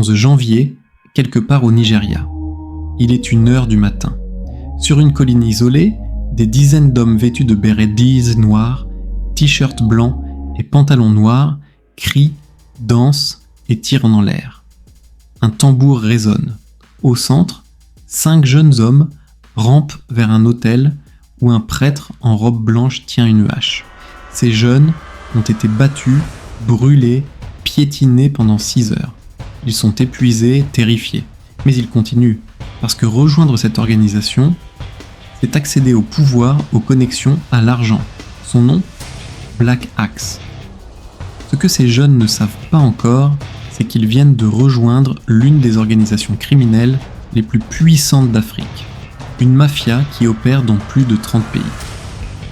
14 janvier, quelque part au Nigeria. Il est 1h du matin. Sur une colline isolée, des dizaines d'hommes vêtus de bérets D's noirs, t-shirts blancs et pantalons noirs crient, dansent et tirent en l'air. Un tambour résonne. Au centre, 5 jeunes hommes rampent vers un autel où un prêtre en robe blanche tient une hache. Ces jeunes ont été battus, brûlés, piétinés pendant 6 heures. Ils sont épuisés, terrifiés. Mais ils continuent, parce que rejoindre cette organisation, c'est accéder au pouvoir, aux connexions, à l'argent. Son nom ? Black Axe. Ce que ces jeunes ne savent pas encore, c'est qu'ils viennent de rejoindre l'une des organisations criminelles les plus puissantes d'Afrique. Une mafia qui opère dans plus de 30 pays.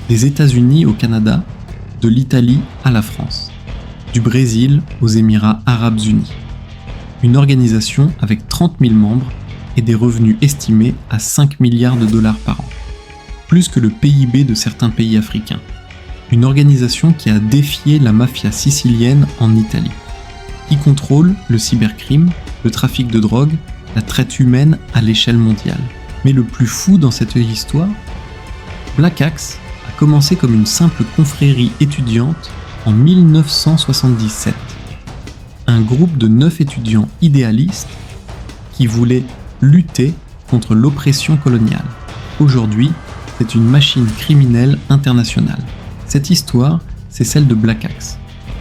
Des États-Unis au Canada, de l'Italie à la France, du Brésil aux Émirats Arabes Unis. Une organisation avec 30 000 membres et des revenus estimés à 5 milliards de dollars par an. Plus que le PIB de certains pays africains. Une organisation qui a défié la mafia sicilienne en Italie. Qui contrôle le cybercrime, le trafic de drogue, la traite humaine à l'échelle mondiale. Mais le plus fou dans cette histoire, Black Axe a commencé comme une simple confrérie étudiante en 1977. Un groupe de 9 étudiants idéalistes qui voulaient lutter contre l'oppression coloniale. Aujourd'hui, c'est une machine criminelle internationale. Cette histoire, c'est celle de Black Axe,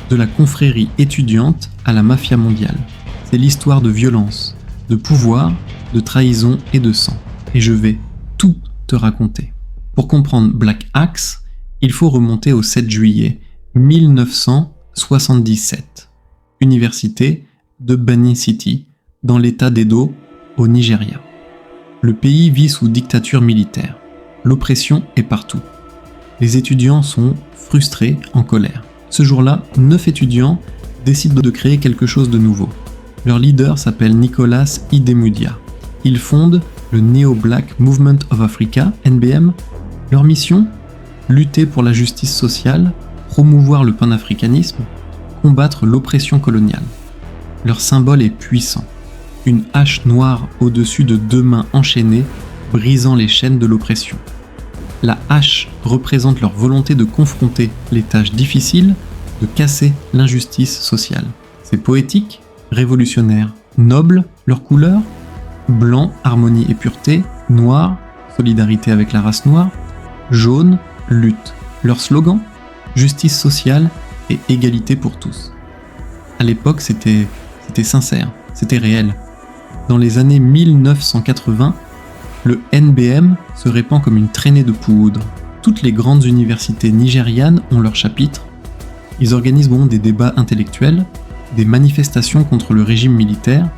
de la confrérie étudiante à la mafia mondiale. C'est l'histoire de violence, de pouvoir, de trahison et de sang. Et je vais tout te raconter. Pour comprendre Black Axe, il faut remonter au 7 juillet 1977. Université de Benin City, dans l'état d'Edo, au Nigeria. Le pays vit sous dictature militaire. L'oppression est partout. Les étudiants sont frustrés, en colère. Ce jour-là, 9 étudiants décident de créer quelque chose de nouveau. Leur leader s'appelle Nicolas Idemudia. Ils fondent le Neo-Black Movement of Africa, NBM. Leur mission ? Lutter pour la justice sociale, promouvoir le panafricanisme, combattre l'oppression coloniale. Leur symbole est puissant. Une hache noire au-dessus de 2 mains enchaînées, brisant les chaînes de l'oppression. La hache représente leur volonté de confronter les tâches difficiles, de casser l'injustice sociale. C'est poétique, révolutionnaire, noble, leur couleur ? Blanc, harmonie et pureté, noir, solidarité avec la race noire, jaune, lutte. Leur slogan ? Justice sociale et égalité pour tous. À l'époque, c'était sincère, c'était réel. Dans les années 1980, le NBM se répand comme une traînée de poudre. Toutes les grandes universités nigérianes ont leur chapitre. Ils organiseront des débats intellectuels, des manifestations contre le régime militaire,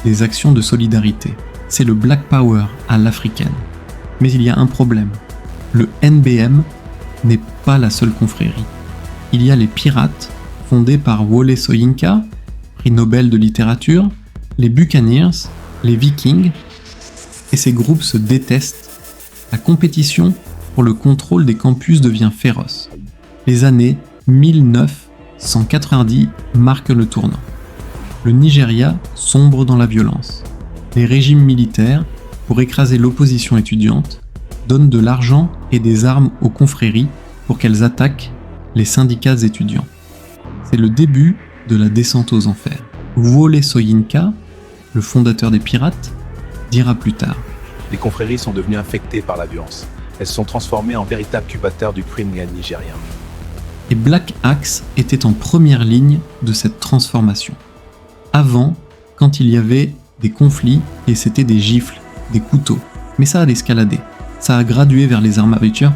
des actions de solidarité. C'est le Black Power à l'africaine. Mais il y a un problème. Le NBM n'est pas la seule confrérie. Il y a les pirates, fondés par Wole Soyinka, prix Nobel de littérature, les Buccaneers, les Vikings, et ces groupes se détestent. La compétition pour le contrôle des campus devient féroce. Les années 1990 marquent le tournant. Le Nigeria sombre dans la violence. Les régimes militaires, pour écraser l'opposition étudiante, donnent de l'argent et des armes aux confréries pour qu'elles attaquent les syndicats étudiants. C'est le début de la descente aux enfers. Wole Soyinka, le fondateur des pirates, dira plus tard. Les confréries sont devenues infectées par la violence. Elles se sont transformées en véritables cubateurs du criminel nigérien. Et Black Axe était en première ligne de cette transformation. Avant, quand il y avait des conflits, et c'était des gifles, des couteaux. Mais ça a escaladé. Ça a gradué vers les armes à feu,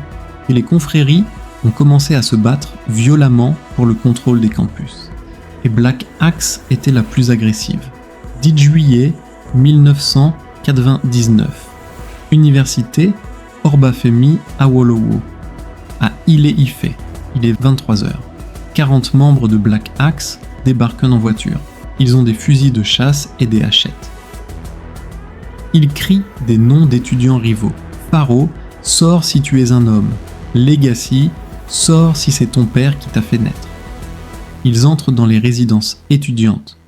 et les confréries ont commencé à se battre violemment pour le contrôle des campus. Et Black Axe était la plus agressive. 10 juillet 1999. Université Obafemi Awolowo, à Ile-Ife. Il est 23h. 40 membres de Black Axe débarquent en voiture. Ils ont des fusils de chasse et des hachettes. Ils crient des noms d'étudiants rivaux. Pharaoh, sors si tu es un homme. Legacy, sors si c'est ton père qui t'a fait naître. Ils entrent dans les résidences étudiantes,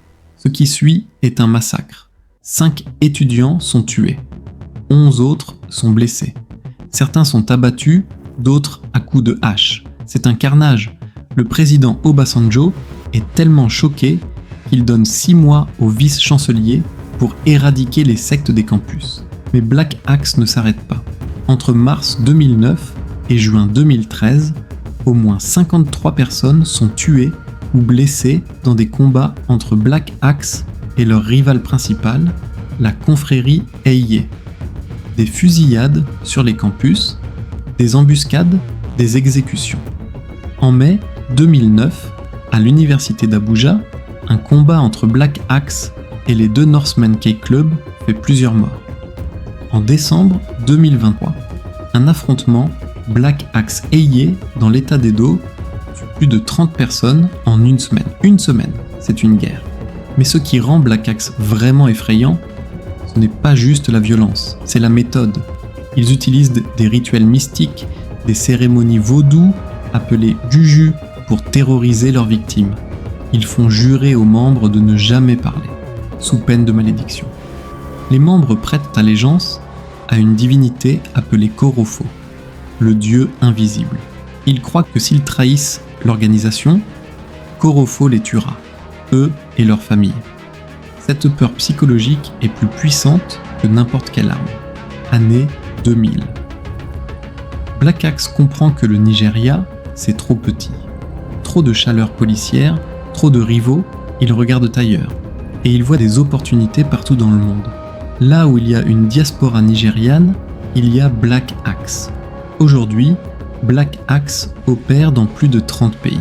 Ce qui suit est un massacre. 5 étudiants sont tués. 11 autres sont blessés. Certains sont abattus, d'autres à coups de hache. C'est un carnage. Le président Obasanjo est tellement choqué qu'il donne 6 mois au vice-chancelier pour éradiquer les sectes des campus. Mais Black Axe ne s'arrête pas. Entre mars 2009 et juin 2013, au moins 53 personnes sont tuées ou blessées dans des combats entre Black Axe et leur rival principal, la confrérie Eye. Des fusillades sur les campus, des embuscades, des exécutions. En mai 2009, à l'université d'Abuja, un combat entre Black Axe et les 2 Northern K Club fait plusieurs morts. En décembre 2023, un affrontement Black Axe Eye dans l'état d'Edo tue plus de 30 personnes en une semaine. Une semaine, c'est une guerre. Mais ce qui rend Black Axe vraiment effrayant, ce n'est pas juste la violence, c'est la méthode. Ils utilisent des rituels mystiques, des cérémonies vaudou appelées juju pour terroriser leurs victimes. Ils font jurer aux membres de ne jamais parler, sous peine de malédiction. Les membres prêtent allégeance à une divinité appelée Korofo, le dieu invisible. Ils croient que s'ils trahissent l'organisation, Korofo les tuera, eux et leur famille. Cette peur psychologique est plus puissante que n'importe quelle arme. Année 2000. Black Axe comprend que le Nigeria, c'est trop petit. Trop de chaleur policière, trop de rivaux, ils regardent ailleurs. Et ils voient des opportunités partout dans le monde. Là où il y a une diaspora nigériane, il y a Black Axe. Aujourd'hui, Black Axe opère dans plus de 30 pays.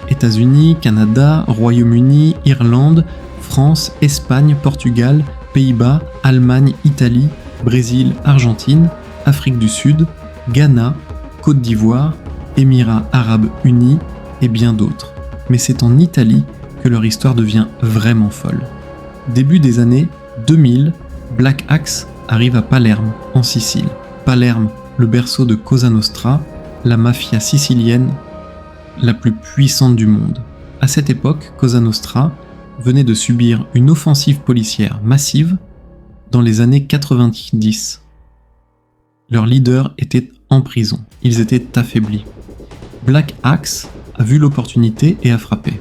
États-Unis, Canada, Royaume-Uni, Irlande, France, Espagne, Portugal, Pays-Bas, Allemagne, Italie, Brésil, Argentine, Afrique du Sud, Ghana, Côte d'Ivoire, Émirats Arabes Unis et bien d'autres. Mais c'est en Italie que leur histoire devient vraiment folle. Début des années 2000, Black Axe arrive à Palerme, en Sicile. Palerme, le berceau de Cosa Nostra, la mafia sicilienne la plus puissante du monde. À cette époque, Cosa Nostra venait de subir une offensive policière massive dans les années 90. Leur leader était en prison, ils étaient affaiblis. Black Axe a vu l'opportunité et a frappé.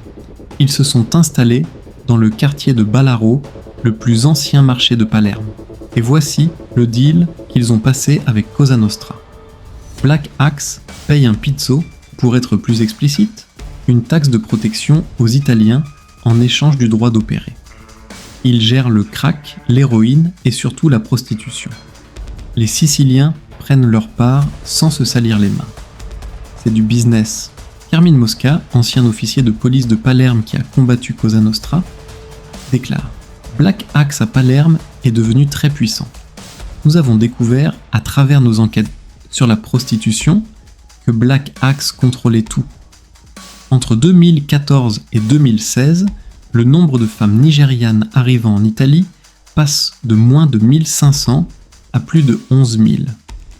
Ils se sont installés dans le quartier de Ballaro, le plus ancien marché de Palerme. Et voici le deal qu'ils ont passé avec Cosa Nostra. Black Axe paye un pizzo, pour être plus explicite, une taxe de protection aux Italiens en échange du droit d'opérer. Ils gèrent le crack, l'héroïne et surtout la prostitution. Les Siciliens prennent leur part sans se salir les mains. C'est du business. Carmine Mosca, ancien officier de police de Palerme qui a combattu Cosa Nostra, déclare « Black Axe à Palerme est devenu très puissant. Nous avons découvert, à travers nos enquêtes sur la prostitution, que Black Axe contrôlait tout. Entre 2014 et 2016, le nombre de femmes nigérianes arrivant en Italie passe de moins de 1500 à plus de 11 000.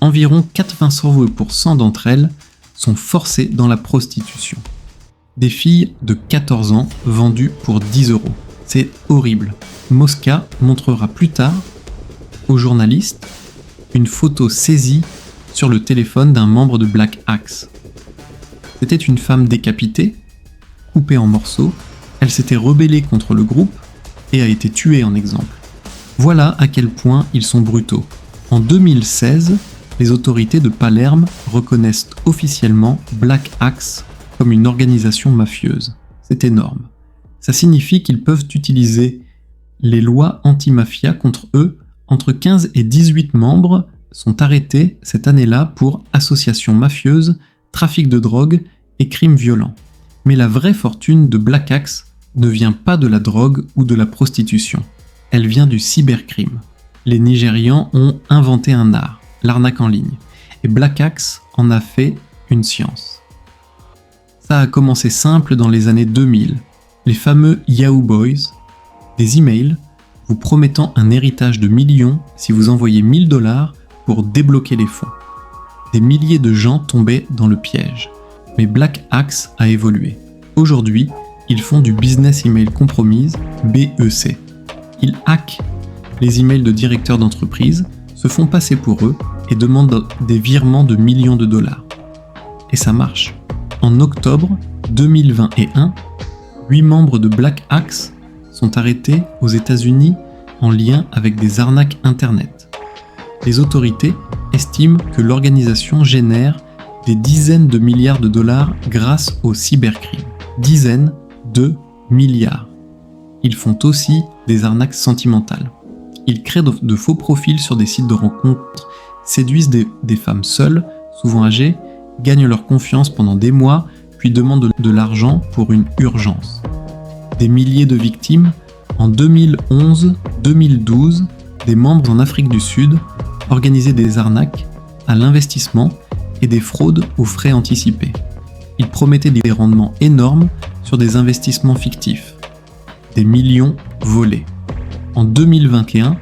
Environ 80% d'entre elles sont forcées dans la prostitution. Des filles de 14 ans vendues pour 10 €. C'est horrible. Mosca montrera plus tard aux journalistes une photo saisie sur le téléphone d'un membre de Black Axe. C'était une femme décapitée, coupée en morceaux, elle s'était rebellée contre le groupe et a été tuée en exemple. Voilà à quel point ils sont brutaux. En 2016, les autorités de Palerme reconnaissent officiellement Black Axe comme une organisation mafieuse. C'est énorme. Ça signifie qu'ils peuvent utiliser les lois anti-mafia contre eux. Entre 15 et 18 membres sont arrêtés cette année-là pour association mafieuse, trafic de drogue et crimes violents. Mais la vraie fortune de Black Axe ne vient pas de la drogue ou de la prostitution. Elle vient du cybercrime. Les Nigérians ont inventé un art, l'arnaque en ligne, et Black Axe en a fait une science. Ça a commencé simple dans les années 2000, les fameux Yahoo Boys, des emails vous promettant un héritage de millions si vous envoyez 1 000 $ pour débloquer les fonds. Des milliers de gens tombaient dans le piège. Mais Black Axe a évolué. Aujourd'hui, Ils font du Business Email Compromise, BEC. Ils hackent les emails de directeurs d'entreprise, se font passer pour eux et demandent des virements de millions de dollars. Et ça marche. En octobre 2021, 8 membres de Black Axe sont arrêtés aux États-Unis en lien avec des arnaques Internet. Les autorités estiment que l'organisation génère des dizaines de milliards de dollars grâce au cybercrime. Dizaines de milliards. Ils font aussi des arnaques sentimentales. Ils créent de faux profils sur des sites de rencontres, séduisent des femmes seules, souvent âgées, gagnent leur confiance pendant des mois, puis demandent de l'argent pour une urgence. Des milliers de victimes. En 2011-2012, des membres en Afrique du Sud organisaient des arnaques à l'investissement et des fraudes aux frais anticipés. Ils promettaient des rendements énormes sur des investissements fictifs. Des millions volés. En 2021,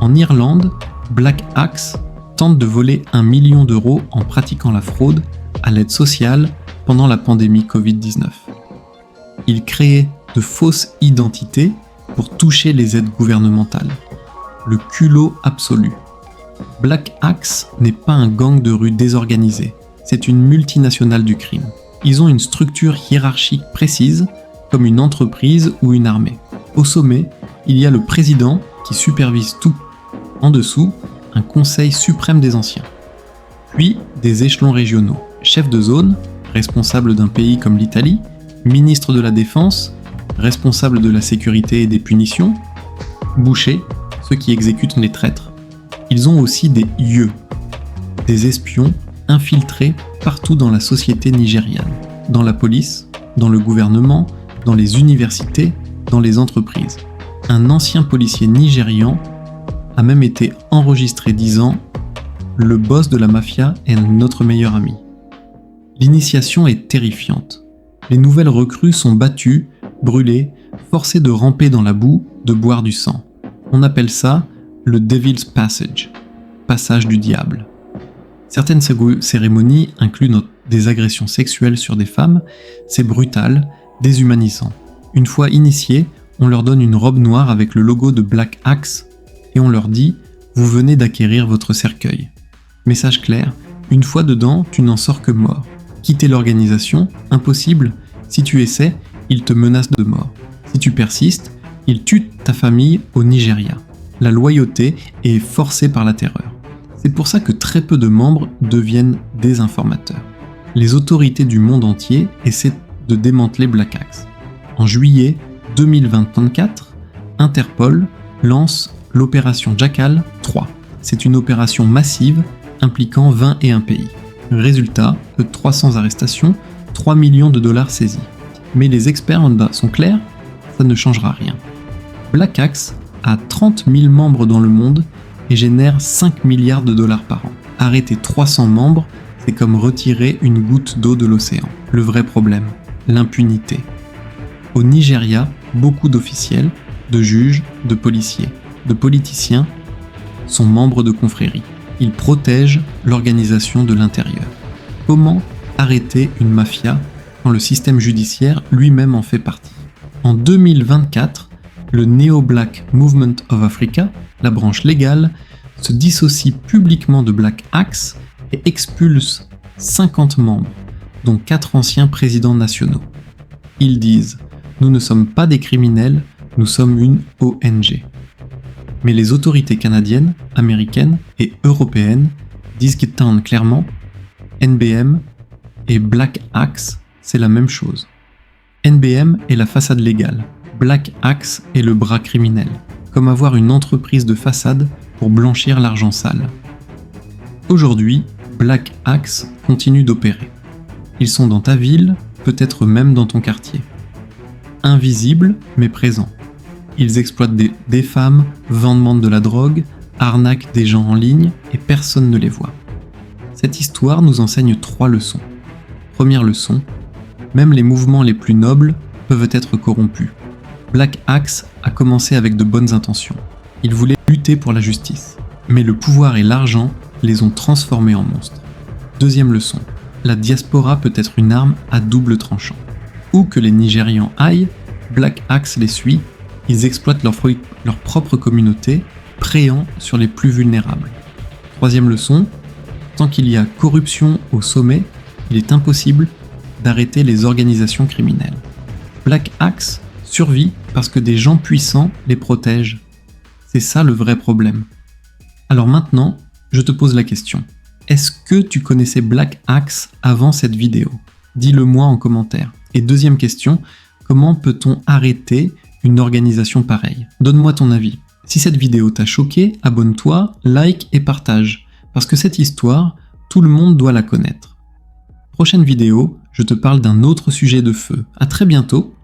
en Irlande, Black Axe tente de voler 1 million d'euros en pratiquant la fraude à l'aide sociale pendant la pandémie Covid-19. Ils créaient de fausses identités pour toucher les aides gouvernementales. Le culot absolu. Black Axe n'est pas un gang de rue désorganisé, c'est une multinationale du crime. Ils ont une structure hiérarchique précise, comme une entreprise ou une armée. Au sommet, il y a le président qui supervise tout. En dessous, un conseil suprême des anciens. Puis des échelons régionaux, chef de zone, responsable d'un pays comme l'Italie, ministre de la Défense, responsable de la sécurité et des punitions, bouchers, ceux qui exécutent les traîtres. Ils ont aussi des yeux, des espions infiltrés partout dans la société nigériane, dans la police, dans le gouvernement, dans les universités, dans les entreprises. Un ancien policier nigérian a même été enregistré disant « Le boss de la mafia est notre meilleur ami ». L'initiation est terrifiante. Les nouvelles recrues sont battues, brûlées, forcées de ramper dans la boue, de boire du sang. On appelle ça le Devil's Passage, passage du diable. Certaines cérémonies incluent des agressions sexuelles sur des femmes, c'est brutal, déshumanisant. Une fois initiés, on leur donne une robe noire avec le logo de Black Axe et on leur dit « Vous venez d'acquérir votre cercueil ». Message clair, une fois dedans, tu n'en sors que mort. Quitter l'organisation, impossible. Si tu essaies, ils te menacent de mort. Si tu persistes, ils tuent ta famille au Nigeria. La loyauté est forcée par la terreur. C'est pour ça que très peu de membres deviennent des informateurs. Les autorités du monde entier essaient de démanteler Black Axe. En juillet 2024, Interpol lance l'opération Jackal 3. C'est une opération massive impliquant 21 pays. Résultat, 300 arrestations, 3 millions de dollars saisis. Mais les experts en bas sont clairs, ça ne changera rien. Black Axe a 30 000 membres dans le monde et génère 5 milliards de dollars par an. Arrêter 300 membres, c'est comme retirer une goutte d'eau de l'océan. Le vrai problème, l'impunité. Au Nigeria, beaucoup d'officiels, de juges, de policiers, de politiciens sont membres de confréries. Ils protègent l'organisation de l'intérieur. Comment arrêter une mafia quand le système judiciaire lui-même en fait partie ? En 2024, le Neo-Black Movement of Africa, la branche légale, se dissocie publiquement de Black Axe et expulse 50 membres, dont 4 anciens présidents nationaux. Ils disent « Nous ne sommes pas des criminels, nous sommes une ONG ». Mais les autorités canadiennes, américaines et européennes disent clairement NBM et Black Axe, c'est la même chose. NBM est la façade légale, Black Axe est le bras criminel, comme avoir une entreprise de façade pour blanchir l'argent sale. Aujourd'hui, Black Axe continue d'opérer. Ils sont dans ta ville, peut-être même dans ton quartier. Invisibles mais présents. Ils exploitent des femmes, vendent de la drogue, arnaquent des gens en ligne et personne ne les voit. Cette histoire nous enseigne 3 leçons. Première leçon, même les mouvements les plus nobles peuvent être corrompus. Black Axe a commencé avec de bonnes intentions. Ils voulaient lutter pour la justice. Mais le pouvoir et l'argent les ont transformés en monstres. Deuxième leçon, la diaspora peut être une arme à double tranchant. Où que les Nigérians aillent, Black Axe les suit, ils exploitent leur propre communauté, préant sur les plus vulnérables. Troisième leçon, tant qu'il y a corruption au sommet, il est impossible d'arrêter les organisations criminelles. Black Axe survit parce que des gens puissants les protègent. C'est ça le vrai problème. Alors maintenant, je te pose la question. Est-ce que tu connaissais Black Axe avant cette vidéo ? Dis-le-moi en commentaire. Et deuxième question, comment peut-on arrêter une organisation pareille ? Donne-moi ton avis. Si cette vidéo t'a choqué, abonne-toi, like et partage. Parce que cette histoire, tout le monde doit la connaître. Prochaine vidéo, je te parle d'un autre sujet de feu. À très bientôt